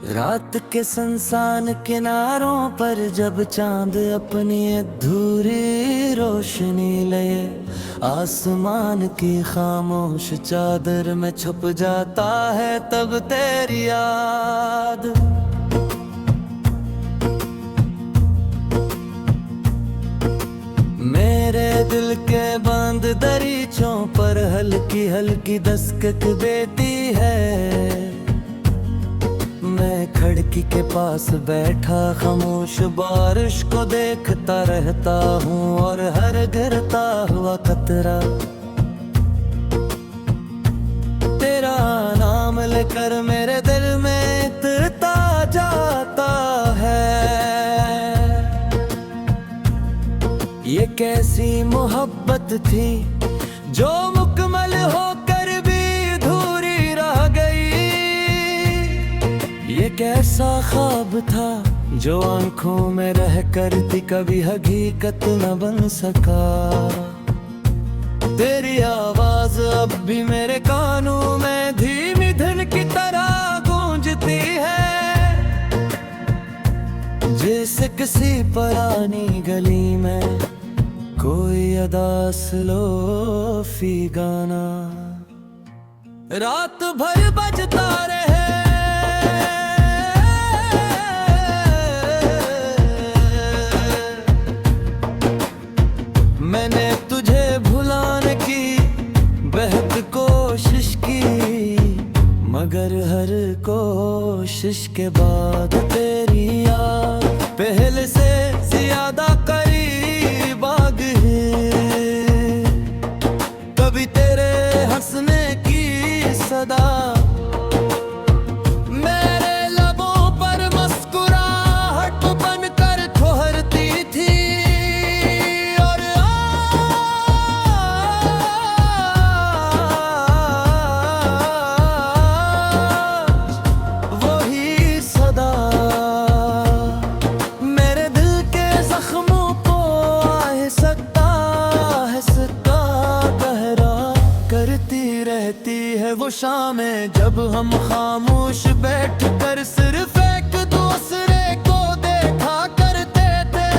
रात के सुनसान किनारों पर जब चांद अपनी अधूरी रोशनी ले आसमान की खामोश चादर में छुप जाता है, तब तेरी याद मेरे दिल के बंद दरीचों पर हल्की हल्की दस्तक देती है। मैं खिड़की के पास बैठा खामोश बारिश को देखता रहता हूँ, और हर गिरता हुआ कतरा तेरा नाम लेकर मेरे दिल में उतरता जाता है। ये कैसी मोहब्बत थी जो मुकम्मल होकर भी अधूरी रह गई। ये कैसा ख्वाब था जो आंखों में रह कर थी कभी हकीकत न बन सका। तेरी आवाज अब भी मेरे कानों में धीमी धुन की तरह गूंजती है, जैसे किसी पुरानी गली में कोई अदा स्लोफी गाना रात भर बजता रहे। मैंने तुझे भुलाने की बेहद कोशिश की, मगर हर कोशिश के बाद तेरी याद पहले से ज्यादा करीब आ गई। कभी तेरे हंसने की सदा मेरे लबों पर मुस्कुराहट बनकर ठहरती थी, और वही सदा मेरे दिल के जख्मों को आहिस्ता आहिस्ता गहरा करती रहती है। वो शामें जब हम खामोश बैठ कर सिर्फ एक दूसरे को देखा करते थे।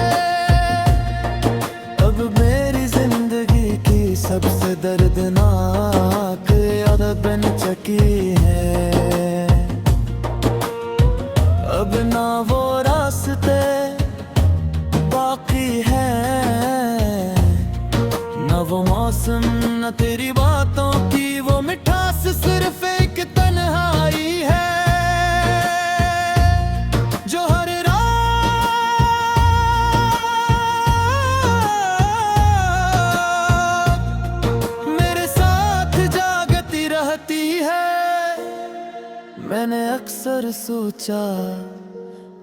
अब मेरी जिंदगी की सबसे दर्दनाक याद बन चुकी है। अब ना वो रास्ते बाकी हैं, न वो मौसम न तेरी बातों की वो मिठास, सिर्फ एक तन्हाई है जो हर रात मेरे साथ जागती रहती है। मैंने अक्सर सोचा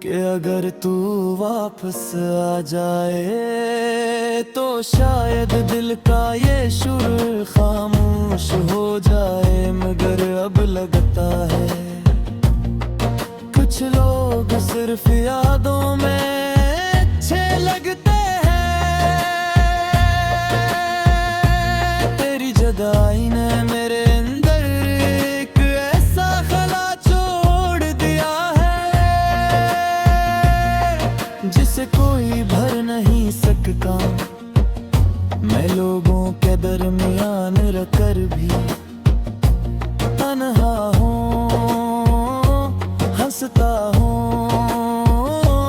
कि अगर तू वापस आ जाए तो शायद दिल का ये शुर खामोश हो जाए, मगर अब लगता है कुछ लोग सिर्फ यादों में अच्छे लगते हैं। तेरी जुदाई ने मेरे अंदर एक ऐसा खला छोड़ दिया है जिसे कोई भर नहीं सकता। मैं लोगों के दरमियान रहकर भी तन्हा हूँ, हंसता हूँ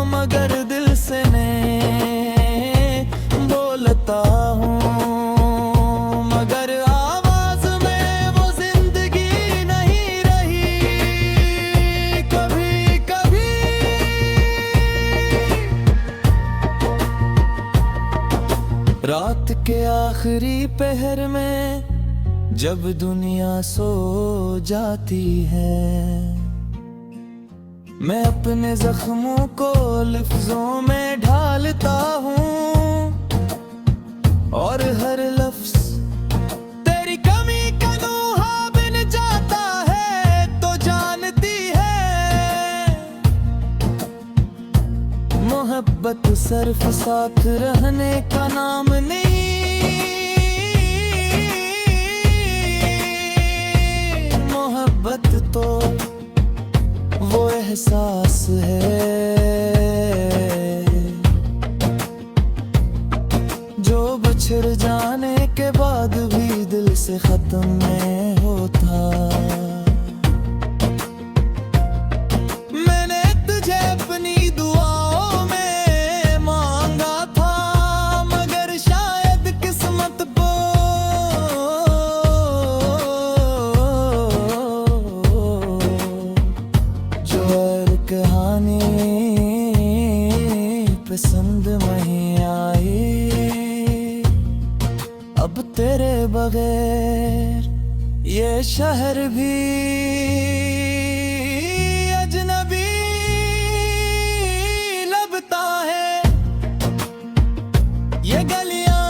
मगर दिल से नहीं बोलता हूँ। मगर आवाज में वो जिंदगी नहीं रही कभी कभी। रात के आखिरी पहर में जब दुनिया सो जाती है, मैं अपने जख्मों को लफ्जों में ढालता हूँ, और हर लफ्ज तेरी कमी का नूहा बन जाता है। तो जानती है मोहब्बत सिर्फ साथ रहने का नाम नहीं, मोहब्बत तो वो एहसास राग भी दिल से खत्म नहीं होता। मैंने तुझे अपनी दुआओं में मांगा था, मगर शायद किस्मत को जो कहानी पसंद नहीं आई। अब तेरे बगैर ये शहर भी अजनबी लगता है। ये गलियां,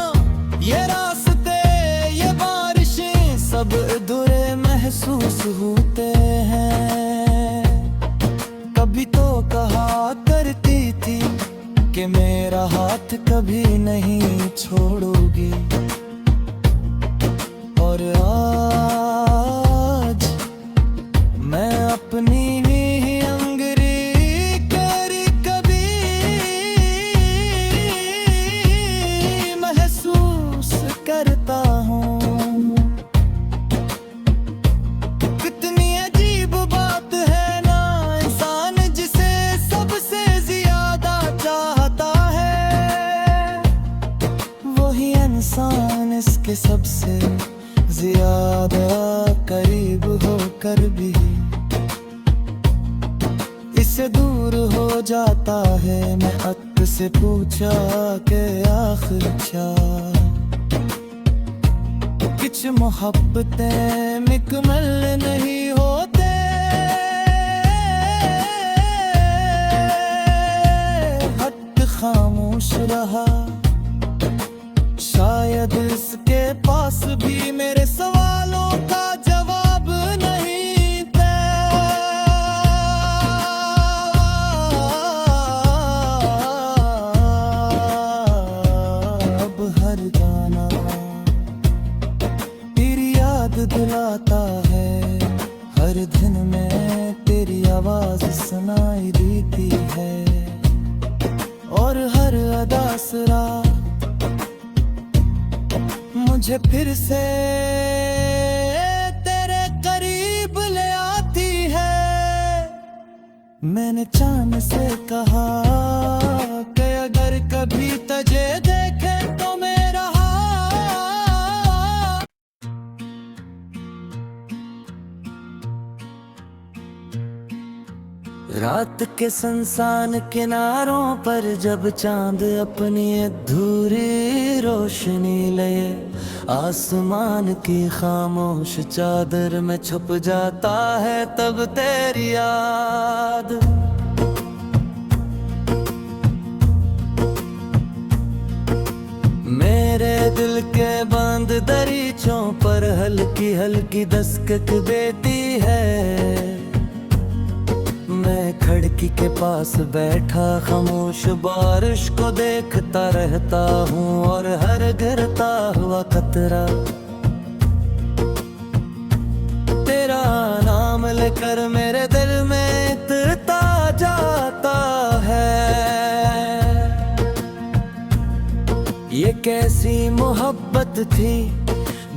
ये रास्ते, ये बारिशें सब अधूरे महसूस होते हैं। कभी तो कहा करती थी कि मेरा हाथ कभी नहीं छोड़ोगी, और आज मैं अपनी ही अंगरी करी कभी महसूस करता हूँ। कितनी अजीब बात है ना, इंसान जिसे सबसे ज्यादा चाहता है, वही इंसान इसके सबसे ज्यादा करीब होकर भी इससे दूर हो जाता है। मैं अत से पूछा कि आखिर क्या कुछ मोहब्बतें मुकम्मल नहीं होते। हट खामोश रहा, शायद इसके पास भी मेरे सवालों का जवाब नहीं था। अब हर गाना तेरी याद दिलाता है, हर दिन में तेरी आवाज सुनाई देती है, और हर अदा सरा मुझे फिर से तेरे करीब ले आती है। मैंने चांद से कहा कि अगर कभी तुझे देखे तो मेरा हाथ। रात के सुनसान किनारों पर जब चांद अपनी अधूरी रोशनी ले आसमान की खामोश चादर में छुप जाता है, तब तेरी याद मेरे दिल के बंद दरीचों पर हल्की हल्की दस्तक देती है। मैं खिड़की के पास बैठा खामोश बारिश को देखता रहता हूँ, और हर गिरता हुआ कतरा तेरा नाम लेकर मेरे दिल में उतरता जाता है। ये कैसी मोहब्बत थी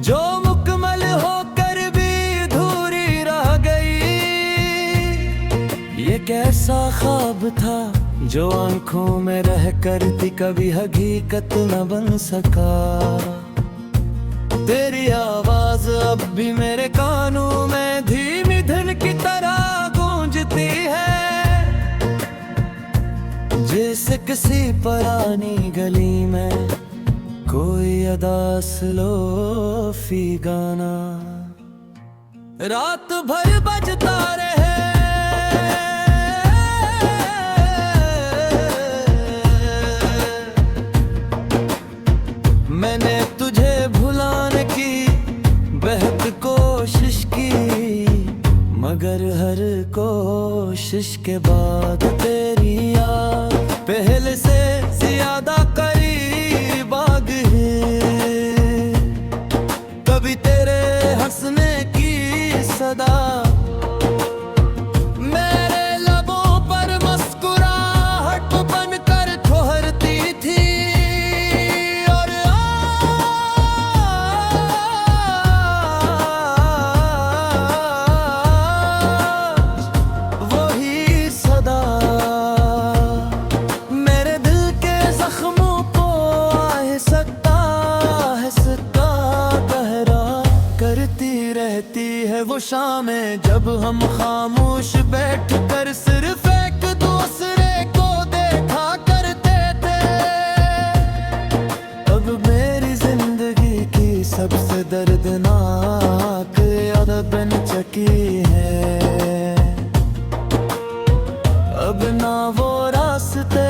जो मुकम्मल होकर भी अधूरी रह गई। ये कैसा ख्वाब था जो आंखों में रह कर थी कभी हकीकत न बन सका। तेरी आवाज अब भी मेरे कानों में धीमी धुन की तरह गूंजती है, जैसे किसी पुरानी गली में कोई अदा स्लोफी गाना रात भर बजता रहे। मैंने तुझे भुलाने की बेहद कोशिश की, मगर हर कोशिश के बाद तेरी याद पहले से ज्यादा करीब आ गई। कभी तेरे हंसने की सदा मेरे लबों पर मुस्कुराहट बनकर ठहरती थी, और रहती है वो शामें जब हम खामोश बैठ कर सिर्फ एक दूसरे को देखा करते थे। अब मेरी जिंदगी की सबसे दर्दनाक याद बन चुकी है। अब ना वो रास्ते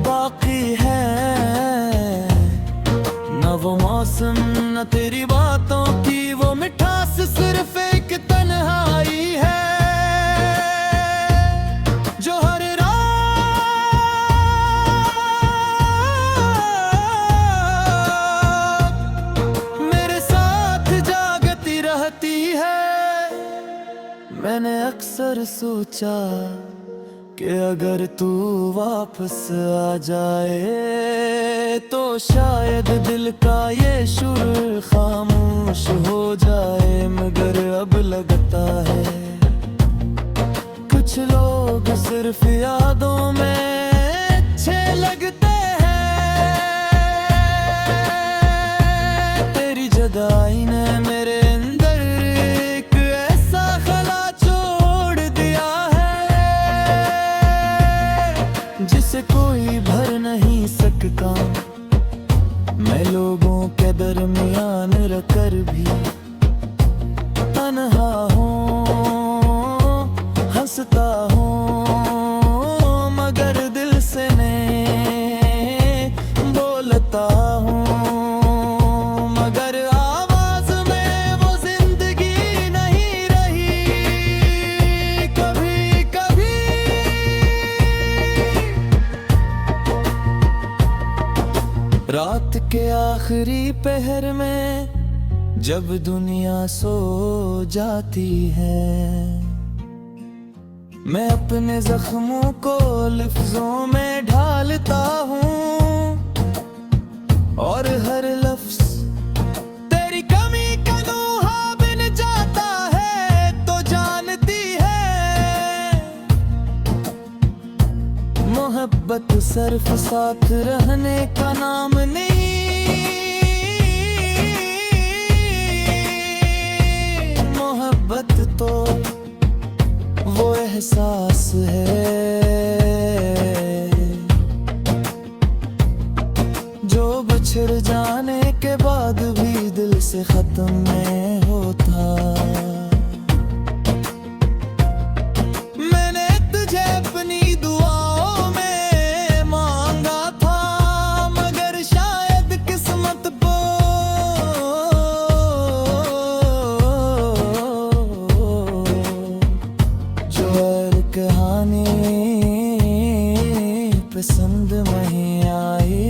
बाकी है, ना वो मौसम, ना तेरी बातों की वो मिठास, सिर्फ एक तन्हाई है जो हर रात मेरे साथ जागती रहती है। मैंने अक्सर सोचा कि अगर तू वापस आ जाए तो शायद दिल का ये सुर खामोश हो जाए, मगर अब लगता है कुछ लोग सिर्फ यादों में अच्छे लगते हैं। तेरी जुदाई ने मेरे अंदर एक ऐसा खला छोड़ दिया जिसे कोई भर नहीं सकता। मैं लोगों के दरमियान रहकर भी तन्हा हूँ, हंसता हूँ मगर दिल से नहीं बोलता हूँ। मगर आवाज में वो जिंदगी नहीं रही कभी कभी। रात के आखिरी पहर में जब दुनिया सो जाती है, मैं अपने जख्मों को लफ्जों में ढालता हूँ और हर लफ्ज तेरी कमी का नूहा बन जाता है। तो जानती है मोहब्बत सिर्फ साथ रहने का नाम नहीं, मोहब्बत तो वो एहसास है जो बिछड़ जाने के बाद भी दिल से खत्म नहीं होता। मैंने तुझे अपनी दुआओं में मांगा था, मगर शायद किस्मत को जो कहानी पसंद नहीं आई।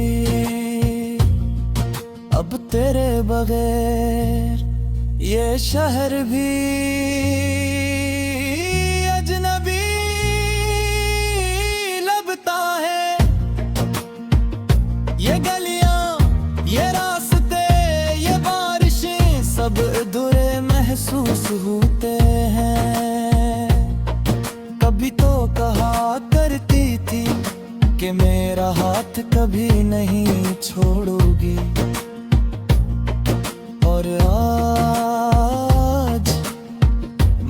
अब तेरे बगैर ये शहर भी अजनबी लगता है। ये गलियां, ये रास्ते, ये बारिशें सब अधूरे महसूस होते हैं। कभी तो कहा करती थी कि मेरा हाथ कभी नहीं छोड़ोगी, और आज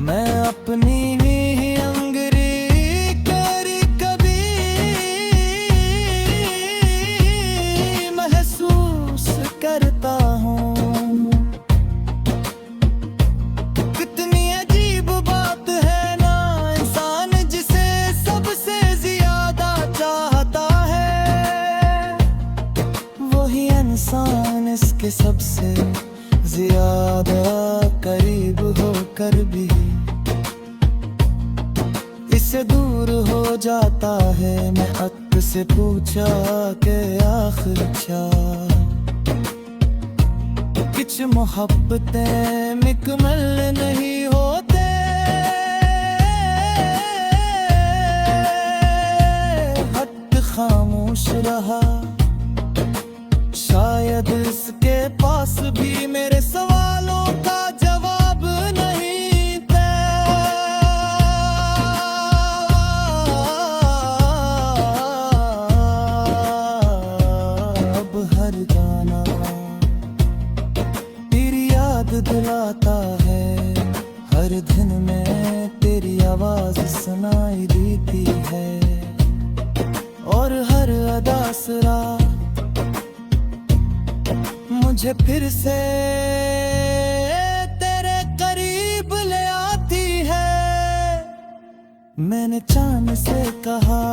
मैं अपनी ही अंगरी करी कभी महसूस करता हूँ। कितनी अजीब बात है ना, इंसान जिसे सबसे ज्यादा चाहता है वही इंसान इसके सबसे ज्यादा करीब होकर भी इससे दूर हो जाता है। मैं हक से पूछा कि आखिर क्या कुछ मोहब्बतें मुकम्मल नहीं होते। हक खामोश रहा, शायद इसके पास भी मेरे सवालों का जवाब नहीं था। अब हर गाना तेरी याद दिलाता है। हर दिन में तेरी आवाज सुनाई देती है, और हर अदा सरा मुझे फिर से तेरे करीब ले आती है। मैंने चांद से कहा